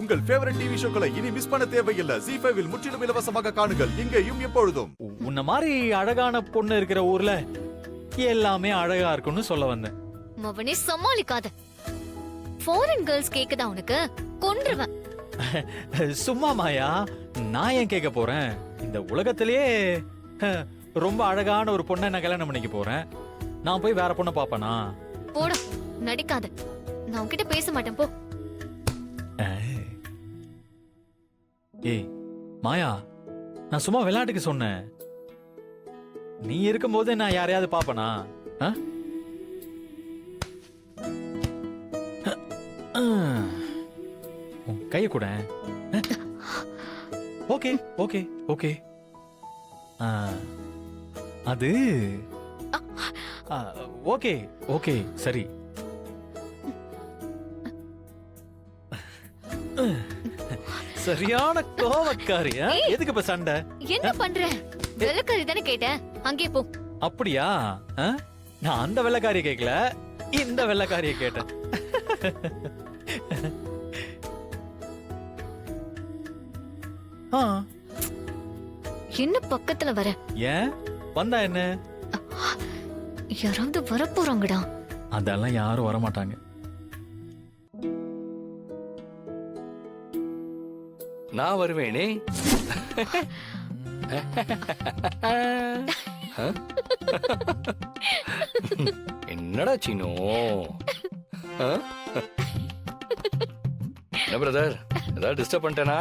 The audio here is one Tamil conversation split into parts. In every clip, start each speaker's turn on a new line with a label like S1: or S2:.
S1: உங்கள் ஃபேவரட் டிவி ஷோக்களை இனி மிஸ் பண்ண தேவையில்லை. ZEE5 இல் முற்றிலும் இலவசமாக காணுங்கள், இங்கேயும் எப்பொழுதும்.
S2: உன்ன மாதிரி அழகான பொண்ணு இருக்கிற ஊர்ல எல்லாமே அழகா இருக்கும்னு சொல்ல வந்தேன்.
S3: மவனே சமாளிக்காத. ஃபாரின் கேர்ள்ஸ் கேக்குதா உனக்கு? கொன்றுவேன்.
S2: சும்மா மாயா, நான் ஏன் கேட்க போறேன்? இந்த உலகத்திலேயே ரொம்ப அழகான ஒரு பொண்ணை நான் கல்யாணம் பண்ணிக்க போறேன். நான் போய் வேற பொண்ணை பாப்பனா?
S3: போட, நடிக்காத. நான் உன்கிட்ட பேச மாட்டேன், போ.
S2: ஏய் மாயா, நான் சும்மா விளையாட்டுக்கு சொன்னேன். நீ இருக்கும்போது நான் யாரையாவது பாப்பனா? கைய கூட. Okay okay okay. அது ஓகே ஓகே சரி. சரியான கோவக்காரி. எதுக்கு இப்ப சண்டை?
S3: என்ன பண்ற? வெள்ளக்காரி தானே கேட்டேன், அங்கே போ.
S2: அப்படியா? நான் அந்த வெள்ளக்காரிய கேட்கல, இந்த வெள்ளக்காரிய கேட்டேன்.
S3: என்ன பக்கத்துல வர?
S2: ஏன் வந்தா என்ன?
S3: யாராவது வரப்போறாங்கடா.
S2: அதெல்லாம் யாரும் வரமாட்டாங்க.
S4: நான் வருவேனே. என்னடா சீனோ? என்ன பிரதர், ஏதாவது டிஸ்டர்ப் பண்ணிட்டேனா?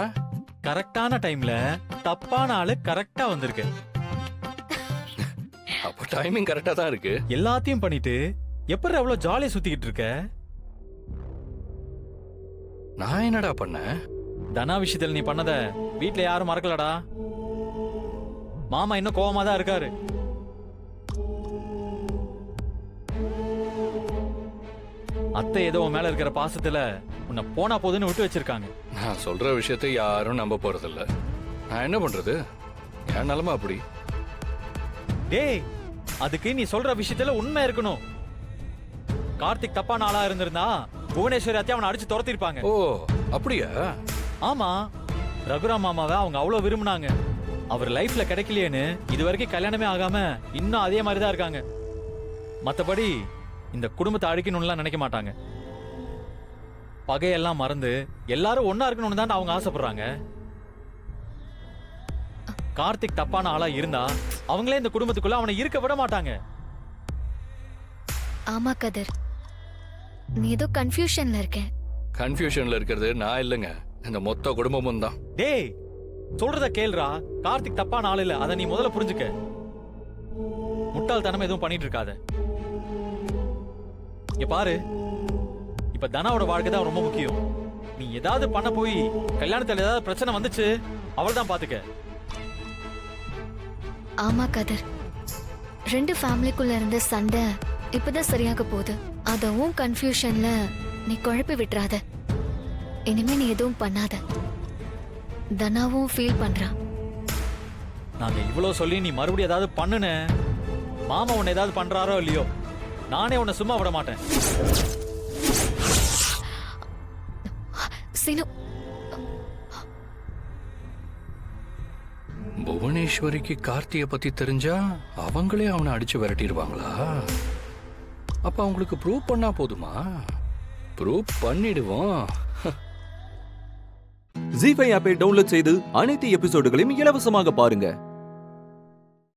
S2: கரெக்டான டைம்ல தப்பான ஆளு கரெக்டா வந்திருக்கு.
S4: அப்ப டைமிங் கரெக்டா தான் இருக்கு.
S2: எல்லாத்தையும் பண்ணிட்டு எப்படி அவ்வளவு ஜாலியா சுத்திக்கிட்டு இருக்க?
S4: நான் என்னடா பண்ணேன்?
S2: தனா விஷயத்துல நீ பண்ணத வீட்ல யாரும் மறக்கலடா. மாமா இன்னும் கோவமா தான் இருக்காரு. அத்தை ஏதோ உன் மேல இருக்கிற பாசத்துல உன்னை போனா போதுன்னு விட்டு வச்சிருக்காங்க.
S4: நான் சொல்ற விஷயத்தை யாரும் நம்ப போறதில்ல. நான் என்ன பண்றது? என் நிலைமை அப்படி.
S2: டேய், அதுக்கு நீ சொல்ற விஷயத்துல உண்மை இருக்கணும். கார்த்திக் தப்பான ஆளா இருந்திருந்தா புவனேஸ்வரி அத்தை அவனை அடிச்சு துரத்திருப்பாங்க.
S4: ஓ அப்படியா?
S2: ஆமா, ரகுராம் மாமாவை அவங்க அவ்வளவு விரும்பினாங்க. அவர் லைஃப்ல கிடைக்கலையேன்னு இது வரைக்கும் கல்யாணமே ஆகாம இன்னும் அதே மாதிரி தான் இருக்காங்க. மத்தபடி இந்த குடும்பத்தை அழிக்கணும்லாம் நினைக்க மாட்டாங்க. பகையெல்லாம் மறந்து எல்லாரும் ஒன்னா இருக்கணும்னு தான் அவங்க ஆசைப்படுறாங்க. கார்த்திக் தப்பான ஆளா இருந்தா அவங்களே இந்த குடும்பத்துக்குள்ள அவனை இருக்க விட மாட்டாங்க.
S3: ஆமா கதிர், நீ ஏதோ கன்ஃபியூஷன்ல இருக்க.
S4: கன்ஃபியூஷன்ல இருக்கிறது நான் இல்லைங்க, இந்த மொத்த குடும்பமும் தான்.
S2: டேய், சொல்றத கேளுடா. கார்த்திக் தப்பான ஆள் இல்ல, அத நீ முதல்ல புரிஞ்சுக்க. முட்டாள்தனமா எதுவும் பண்ணிட்டு இருக்காத. இங்க பாரு, இப்ப தனாவோட வாழ்க்கை தான் ரொம்ப முக்கியம். நீ ஏதாவது பண்ண போய் கல்யாணத்துல ஏதாவது பிரச்சனை வந்துச்சு, அவள் தான் பாத்துக்க.
S3: ஆமா கதிர், ரெண்டு ஃபேமிலிக்குள்ள இருந்த சண்டை இப்பதான் சரியாக போகுது. அதுவும் கன்ஃபியூஷன்ல நீ குழப்பி விட்டுறாத. இனிமே நீ எதுவும் பண்ணாத. தனாவும் ஃபீல் பண்றான்.
S2: நாங்க இவ்வளவு சொல்லி நீ மறுபடியும் ஏதாவது பண்ணுன, மாமா உன்னை ஏதாவது பண்றாரோ இல்லையோ, நானே உன்னை சும்மா விட மாட்டேன்.
S3: சீனு,
S4: புவனேஸ்வரிக்கு கார்த்தியை பத்தி தெரிஞ்சா அவங்களே அவனை அடிச்சு விரட்டிடுவாங்களா? அப்ப அவங்களுக்கு ப்ரூவ் பண்ணா போதுமா? ப்ரூவ் பண்ணிடுவோம்.
S5: ZEE5 ஆப்பை டவுன்லோட் செய்து அனைத்து எபிசோடுகளையும் இலவசமாக பாருங்க.